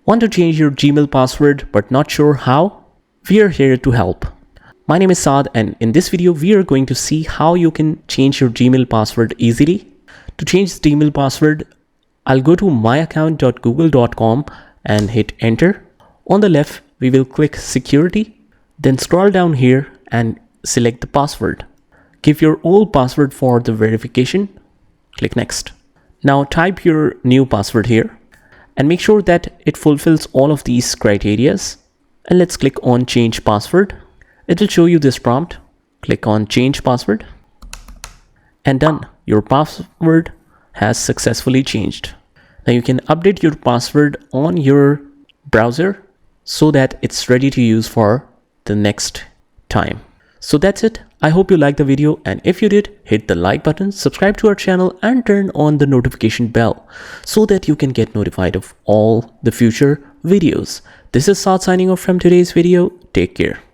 Want to change your Gmail password but not sure how? We are here to help. My name is Saad, and in this video we are going to see how you can change your Gmail password easily. To change the Gmail password, I'll go to myaccount.google.com and hit enter. On the left, we will click security, then scroll down here and select the password. Give your old password for the verification. Click next. Now type your new password here and make sure that it fulfills all of these criteria. And let's click on change password. It will show you this prompt. Click on change password and done. Your password has successfully changed. Now you can update your password on your browser so that it's ready to use for the next time. So that's it. I hope you liked the video, and if you did, hit the like button, subscribe to our channel and turn on the notification bell so that you can get notified of all the future videos. This is Saad signing off from today's video. Take care.